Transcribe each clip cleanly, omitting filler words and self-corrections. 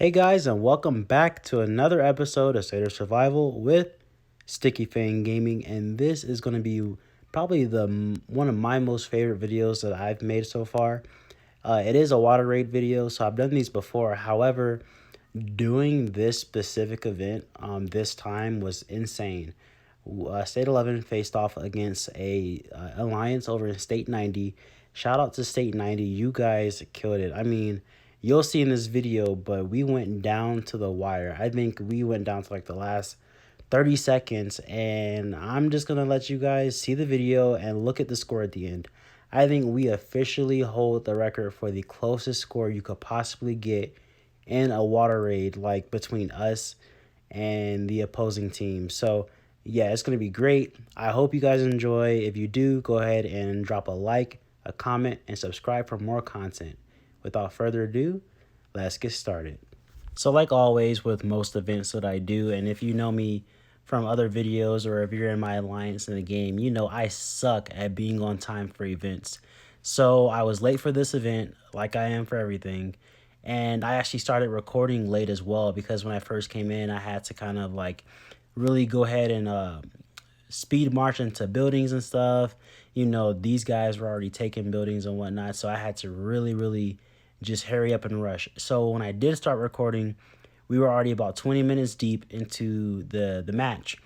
Hey guys, and welcome back to another episode of State of Survival with Sticky Fang Gaming, and this is going to be probably the one of my most favorite videos that I've made so far. It is a water raid video, so I've done these before. However, doing this specific event this time was insane. State 11 faced off against a alliance over in State 90. Shout out to State 90. You guys killed it. I mean, you'll see in this video, but we went down to the wire. I think we went down to like the last 30 seconds, and I'm just going to let you guys see the video and look at the score at the end. I think we officially hold the record for the closest score you could possibly get in a water raid, like between us and the opposing team. So yeah, it's going to be great. I hope you guys enjoy. If you do, go ahead and drop a like, a comment, and subscribe for more content. Without further ado, let's get started. So like always with most events that I do, and if you know me from other videos or if you're in my alliance in the game, you know I suck at being on time for events. So I was late for this event, like I am for everything. And I actually started recording late as well because when I first came in, I had to kind of like really go ahead and speed march into buildings and stuff. You know, these guys were already taking buildings and whatnot, so I had to really just hurry up and rush. So when I did start recording, we were already about 20 minutes deep into the match.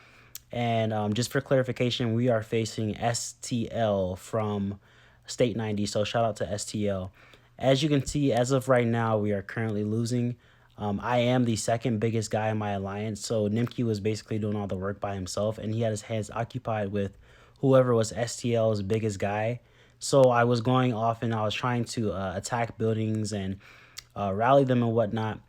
And just for clarification, we are facing STL from State 90, so shout out to STL. As you can see, as of right now, we are currently losing. I am the second biggest guy in my alliance, so Nimki was basically doing all the work by himself, and he had his hands occupied with whoever was STL's biggest guy. So I was going off and I was trying to attack buildings and rally them and whatnot.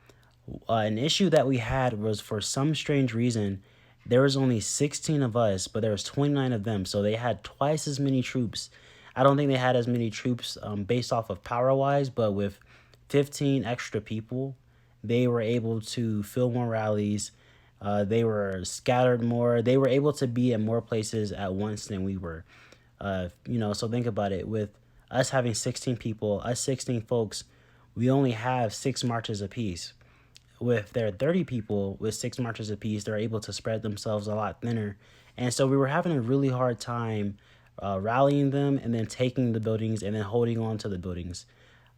An issue that we had was, for some strange reason, there was only 16 of us, but there was 29 of them, so they had twice as many troops. I don't think they had as many troops based off of power-wise, but with 15 extra people, they were able to fill more rallies. They were scattered more. They were able to be in more places at once than we were. So think about it. With us having 16 people, us 16 folks, we only have 6 marches apiece. With their 30 people with 6 marches apiece, they're able to spread themselves a lot thinner. And so we were having a really hard time rallying them and then taking the buildings and then holding on to the buildings.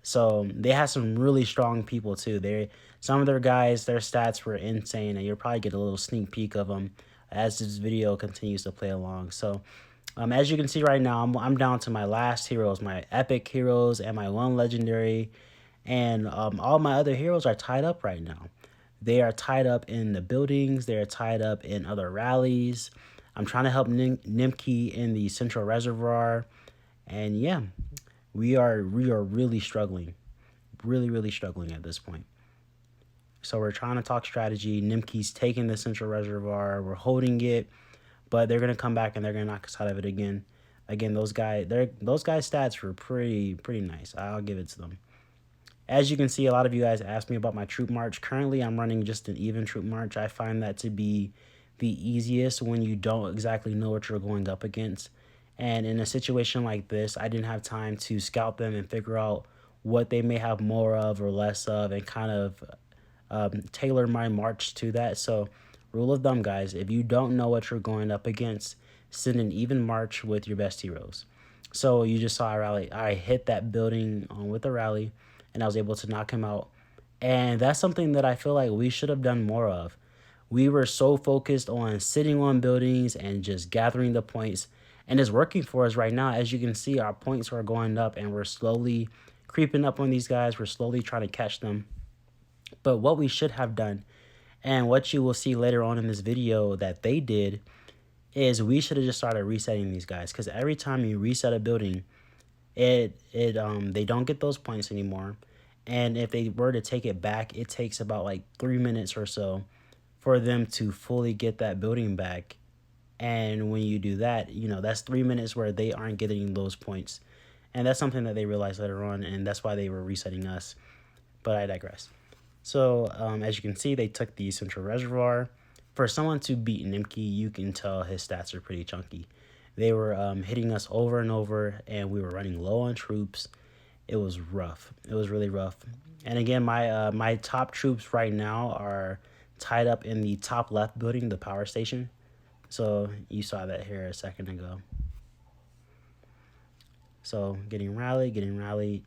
So they had some really strong people too. Some of their guys, their stats were insane, and you'll probably get a little sneak peek of them as this video continues to play along. So as you can see right now, I'm down to my last heroes, my epic heroes and my one legendary, and all my other heroes are tied up right now. They are tied up in the buildings. They are tied up in other rallies. I'm trying to help Nimki in the central reservoir, and yeah, we are really struggling, really struggling at this point. So we're trying to talk strategy. Nimki's taking the central reservoir. We're holding it, but they're gonna come back and they're gonna knock us out of it again. Again, those guys' stats were pretty nice. I'll give it to them. As you can see, a lot of you guys asked me about my troop march. Currently, I'm running just an even troop march. I find that to be the easiest when you don't exactly know what you're going up against. And in a situation like this, I didn't have time to scout them and figure out what they may have more of or less of and kind of tailor my march to that. So rule of thumb, guys, if you don't know what you're going up against, send an even march with your best heroes. So you just saw a rally. I hit that building with a rally, and I was able to knock him out. And that's something that I feel like we should have done more of. We were so focused on sitting on buildings and just gathering the points, and it's working for us right now. As you can see, our points are going up, and we're slowly creeping up on these guys. We're slowly trying to catch them. But what we should have done, and what you will see later on in this video that they did, is we should have just started resetting these guys. Because every time you reset a building, they don't get those points anymore. And if they were to take it back, it takes about like 3 minutes or so for them to fully get that building back. And when you do that, that's 3 minutes where they aren't getting those points. And that's something that they realized later on, and that's why they were resetting us. But I digress. So as you can see, they took the central reservoir. For someone to beat Nimki, you can tell his stats are pretty chunky. They were hitting us over and over, and we were running low on troops. It was rough. It was really rough. And again, my top troops right now are tied up in the top left building, the power station. So you saw that here a second ago. So getting rallied, getting rallied.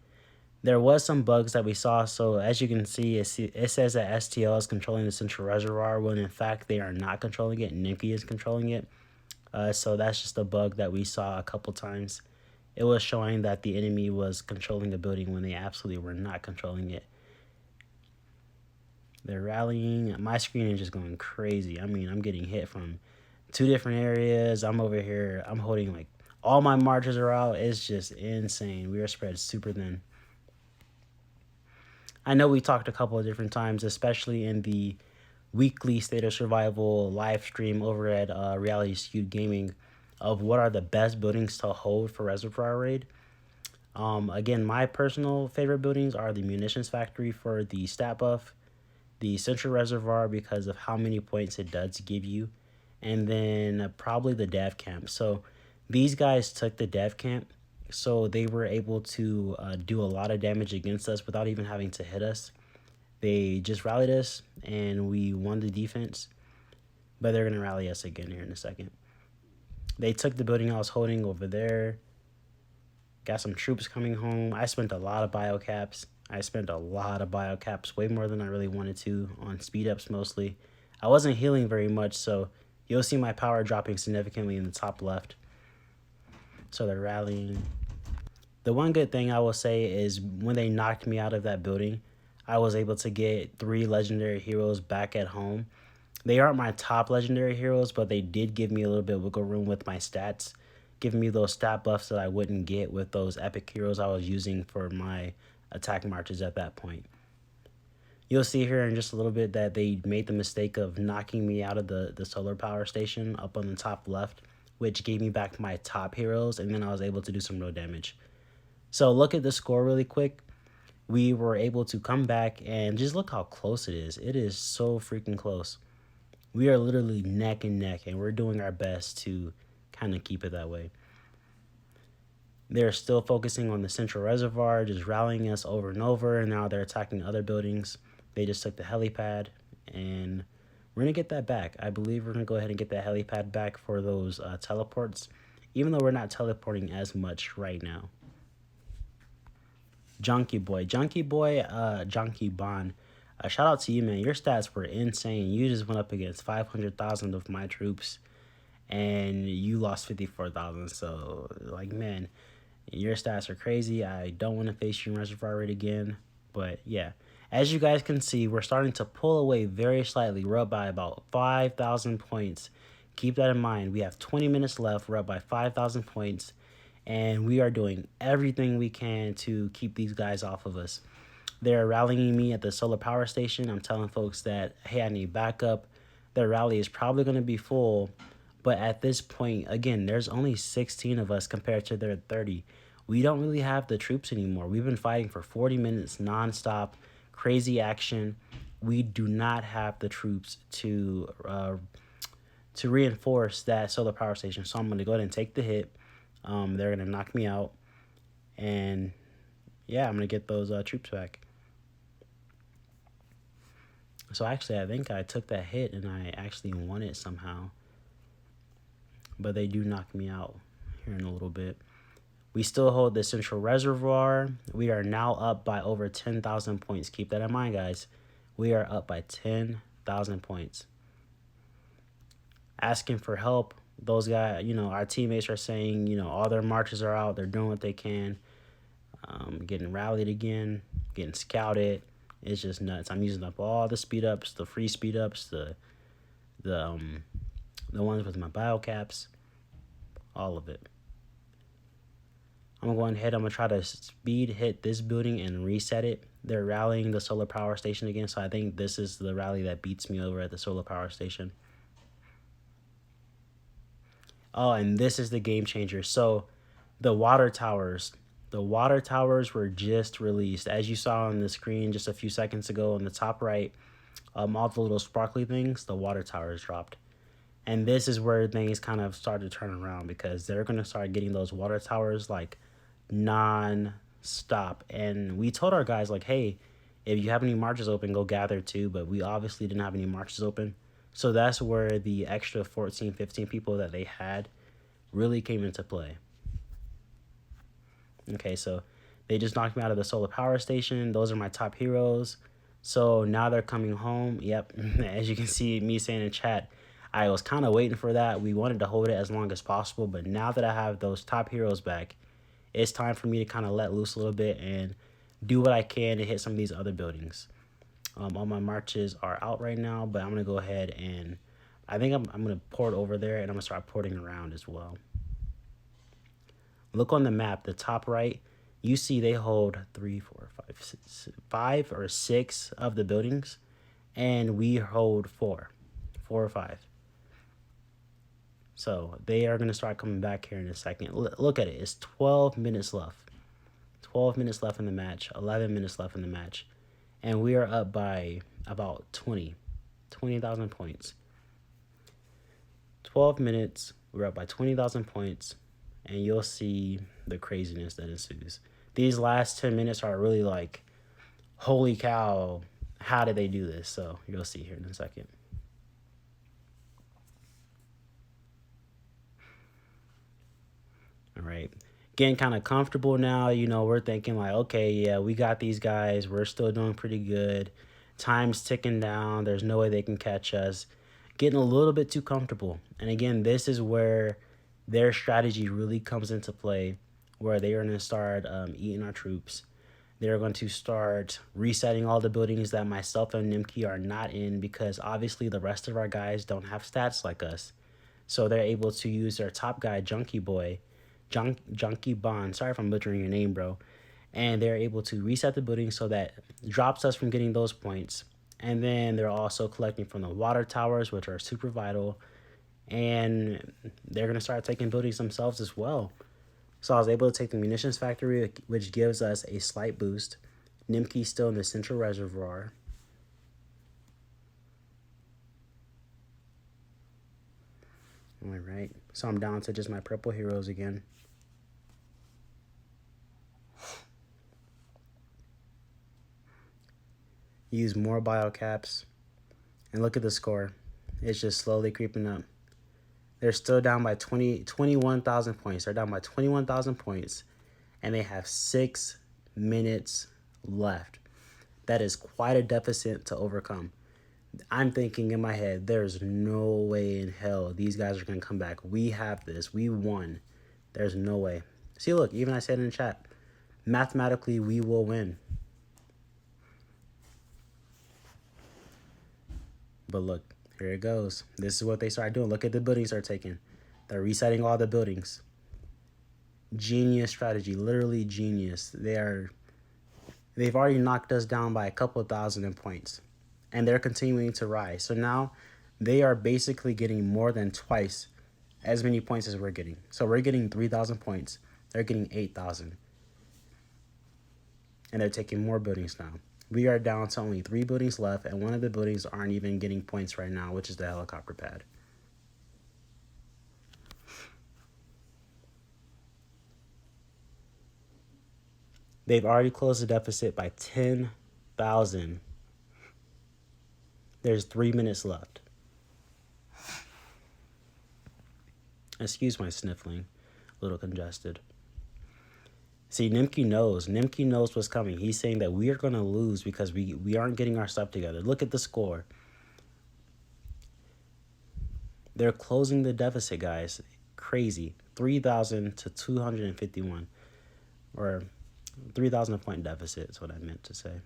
There was some bugs that we saw. So as you can see, it says that STL is controlling the central reservoir when in fact they are not controlling it. Nimki is controlling it. So that's just a bug that we saw a couple times. It was showing that the enemy was controlling the building when they absolutely were not controlling it. They're rallying. My screen is just going crazy. I mean, I'm getting hit from 2 different areas. I'm over here. I'm holding like all my marchers are out. It's just insane. We are spread super thin. I know we talked a couple of different times, especially in the weekly State of Survival live stream over at Reality Skewed Gaming, of what are the best buildings to hold for Reservoir Raid. Again, my personal favorite buildings are the Munitions Factory for the stat buff, the Central Reservoir because of how many points it does give you, and then probably the Dev Camp. So these guys took the Dev Camp, so they were able to do a lot of damage against us without even having to hit us. They just rallied us, and we won the defense, but they're going to rally us again here in a second. They took the building I was holding over there. Got some troops coming home. I spent a lot of biocaps. Way more than I really wanted to, on speed ups mostly. I wasn't healing very much, so you'll see my power dropping significantly in the top left. So they're rallying. The one good thing I will say is when they knocked me out of that building, I was able to get 3 legendary heroes back at home. They aren't my top legendary heroes, but they did give me a little bit of wiggle room with my stats, giving me those stat buffs that I wouldn't get with those epic heroes I was using for my attack marches at that point. You'll see here in just a little bit that they made the mistake of knocking me out of the solar power station up on the top left, which gave me back my top heroes, and then I was able to do some real damage. So look at the score really quick. We were able to come back, and just look how close it is. It is so freaking close. We are literally neck and neck, and we're doing our best to kind of keep it that way. They're still focusing on the central reservoir, just rallying us over and over, and now they're attacking other buildings. They just took the helipad, and we're going to get that back. I believe we're going to go ahead and get that helipad back for those teleports, even though we're not teleporting as much right now. Junkie Bon. Shout out to you, man. Your stats were insane. You just went up against 500,000 of my troops, and you lost 54,000. So, like, man, your stats are crazy. I don't want to face you in Reservoir Raid again. But, yeah. As you guys can see, we're starting to pull away very slightly. We're up by about 5,000 points. Keep that in mind. We have 20 minutes left. We're up by 5,000 points. And we are doing everything we can to keep these guys off of us. They're rallying me at the solar power station. I'm telling folks that, hey, I need backup. Their rally is probably going to be full. But at this point, again, there's only 16 of us compared to their 30. We don't really have the troops anymore. We've been fighting for 40 minutes nonstop, crazy action. We do not have the troops to reinforce that solar power station. So I'm going to go ahead and take the hit. They're going to knock me out. And, yeah, I'm going to get those troops back. So actually, I think I took that hit and I actually won it somehow. But they do knock me out here in a little bit. We still hold the central reservoir. We are now up by over 10,000 points. Keep that in mind, guys. We are up by 10,000 points. Asking for help. Those guys, our teammates are saying, all their marches are out. They're doing what they can. Getting rallied again. Getting scouted. It's just nuts. I'm using up all the speed ups, the free speed ups, the ones with my biocaps, all of it. I'm going ahead. I'm going to try to speed hit this building and reset it. They're rallying the solar power station again, so I think this is the rally that beats me over at the solar power station. Oh, and this is the game changer. So the water towers were just released. As you saw on the screen just a few seconds ago on the top right, all the little sparkly things, the water towers dropped. And this is where things kind of start to turn around, because they're going to start getting those water towers like non-stop. stop. And we told our guys, like, hey, if you have any marches open, go gather too. But we obviously didn't have any marches open. So that's where the extra 14, 15 people that they had really came into play. Okay, so they just knocked me out of the solar power station. Those are my top heroes. So now they're coming home. Yep, as you can see me saying in chat, I was kind of waiting for that. We wanted to hold it as long as possible. But now that I have those top heroes back, it's time for me to kind of let loose a little bit and do what I can to hit some of these other buildings. All my marches are out right now, but I'm going to go ahead and I think I'm going to port over there, and I'm going to start porting around as well. Look on the map, the top right, you see they hold 3, 4, 5, 5 or 6 of the buildings, and we hold 4 or 5. So they are going to start coming back here in a second. Look at it. It's 12 minutes left. 12 minutes left in the match. 11 minutes left in the match. And we are up by about 20,000 points. 12 minutes. We're up by 20,000 points. And you'll see the craziness that ensues. These last 10 minutes are really like, holy cow, how did they do this? So you'll see here in a second. All right, getting kind of comfortable now. You know, we're thinking like, okay, yeah, we got these guys. We're still doing pretty good. Time's ticking down. There's no way they can catch us. Getting a little bit too comfortable. And again, this is where their strategy really comes into play, where they are going to start eating our troops. They're going to start resetting all the buildings that myself and Nimki are not in, because obviously the rest of our guys don't have stats like us. So they're able to use their top guy, Junkie Bond, sorry if I'm butchering your name, bro. And they're able to reset the building so that drops us from getting those points. And then they're also collecting from the water towers, which are super vital. And they're going to start taking buildings themselves as well. So I was able to take the munitions factory, which gives us a slight boost. Nimki's still in the central reservoir. All right, so I'm down to just my purple heroes again. Use more biocaps, and look at the score. It's just slowly creeping up. They're still down by 21,000 points. They're down by 21,000 points, and they have 6 minutes left. That is quite a deficit to overcome. I'm thinking in my head, there's no way in hell these guys are going to come back. We have this. We won. There's no way. See, look, even I said in the chat, mathematically, we will win. But look, here it goes. This is what they start doing. Look at the buildings they're taking. They're resetting all the buildings. Genius strategy, literally genius. They've already knocked us down by a couple of thousand in points, and they're continuing to rise. So now they are basically getting more than twice as many points as we're getting. So we're getting 3,000 points. They're getting 8,000. And they're taking more buildings now. We are down to only 3 buildings left, and one of the buildings aren't even getting points right now, which is the helicopter pad. They've already closed the deficit by 10,000. There's 3 minutes left. Excuse my sniffling, a little congested. See, Nimki knows. Nimki knows what's coming. He's saying that we are going to lose because we aren't getting our stuff together. Look at the score. They're closing the deficit, guys. Crazy. 3,000 to 251. Or 3,000 point deficit is what I meant to say.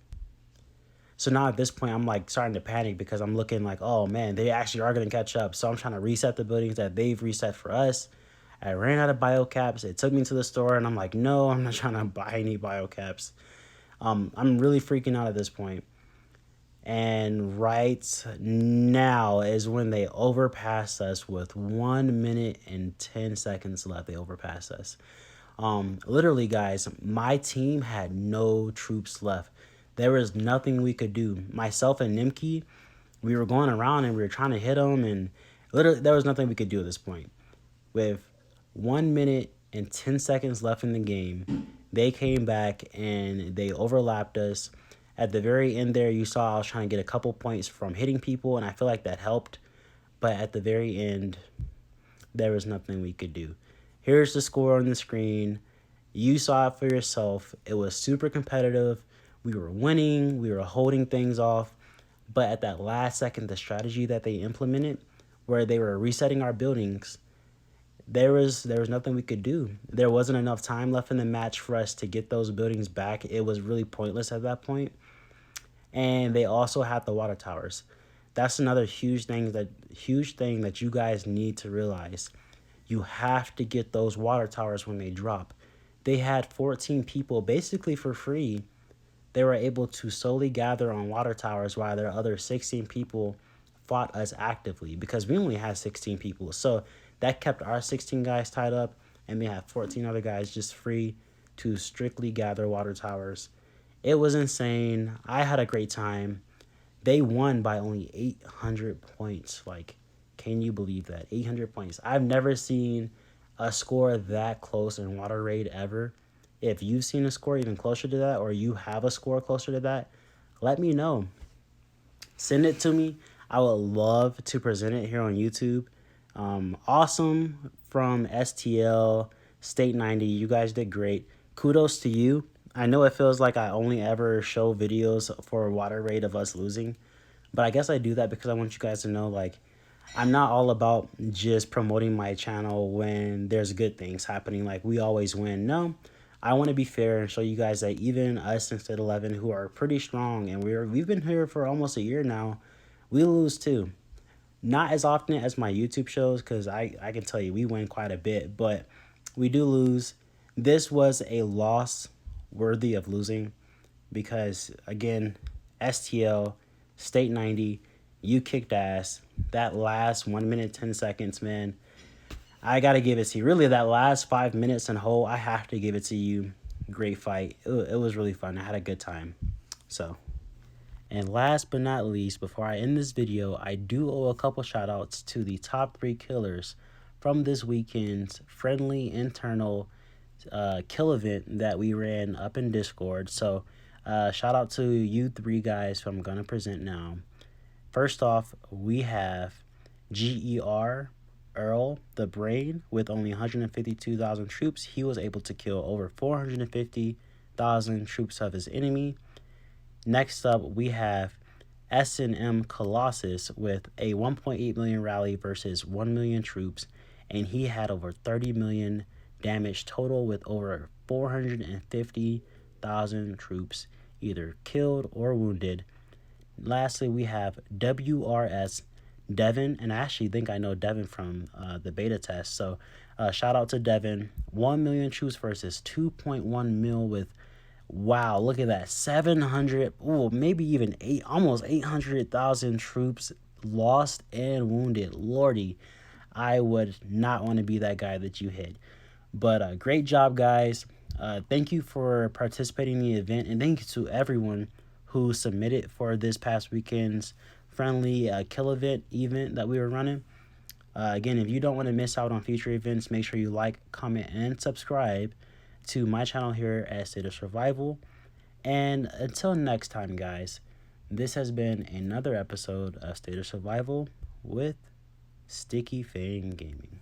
So now at this point, I'm like starting to panic because I'm looking like, oh man, they actually are going to catch up. So I'm trying to reset the buildings that they've reset for us. I ran out of biocaps. It took me to the store, and I'm like, no, I'm not trying to buy any biocaps. I'm really freaking out at this point. And right now is when they overpass us with 1 minute and 10 seconds left. They overpass us. Literally, guys, my team had no troops left. There was nothing we could do. Myself and Nimki, we were going around and we were trying to hit them, and literally there was nothing we could do at this point. With 1 minute and 10 seconds left in the game, They came back and they overlapped us. At the very end there, you saw I was trying to get a couple points from hitting people, and I feel like that helped. But at the very end, there was nothing we could do. Here's the score on the screen. You saw it for yourself. It was super competitive. We were winning. We were holding things off. But at that last second, the strategy that they implemented, where they were resetting our buildings, there was nothing we could do. There wasn't enough time left in the match for us to get those buildings back. It was really pointless at that point. And they also had the water towers. That's another huge thing that you guys need to realize. You have to get those water towers when they drop. They had 14 people basically for free. They were able to solely gather on water towers while their other 16 people fought us actively, because we only had 16 people. So that kept our 16 guys tied up, and they had 14 other guys just free to strictly gather water towers. It was insane. I had a great time. They won by only 800 points. Like, can you believe that? 800 points. I've never seen a score that close in Water Raid ever. If you've seen a score even closer to that, or you have a score closer to that, let me know. Send it to me. I would love to present it here on YouTube. Awesome from STL, State 90. You guys did great. Kudos to you. I know it feels like I only ever show videos for Water Raid of us losing, but I guess I do that because I want you guys to know, like, I'm not all about just promoting my channel when there's good things happening, like we always win. No, I want to be fair and show you guys that even us in State 11, who are pretty strong, and we've been here for almost a year now, we lose too. Not as often as my YouTube shows, because I can tell you we win quite a bit, but we do lose. This was a loss worthy of losing because, again, STL, State 90, you kicked ass. That last 1 minute, 10 seconds, man, I got to give it to you. Really, that last 5 minutes in whole, I have to give it to you. Great fight. It was really fun. I had a good time. So, and last but not least, before I end this video, I do owe a couple shout outs to the top 3 killers from this weekend's friendly internal kill event that we ran up in Discord. So shout out to you 3 guys who I'm going to present now. First off, we have GER Earl the Brain with only 152,000 troops. He was able to kill over 450,000 troops of his enemy. Next up, we have S&M Colossus with a 1.8 million rally versus 1 million troops, and he had over 30 million damage total with over 450,000 troops either killed or wounded. Lastly, we have WRS Devin, and I actually think I know Devin from the beta test, so shout out to Devin. 1 million troops versus 2.1 mil with, wow, look at that, 700, maybe even almost 800,000 troops lost and wounded. Lordy, I would not want to be that guy that you hit. But great job, guys. Thank you for participating in the event, and thank you to everyone who submitted for this past weekend's friendly kill event that we were running. Again, if you don't want to miss out on future events, make sure you like, comment, and subscribe to my channel here at State of Survival. And until next time, guys, this has been another episode of State of Survival with Sticky Fang Gaming.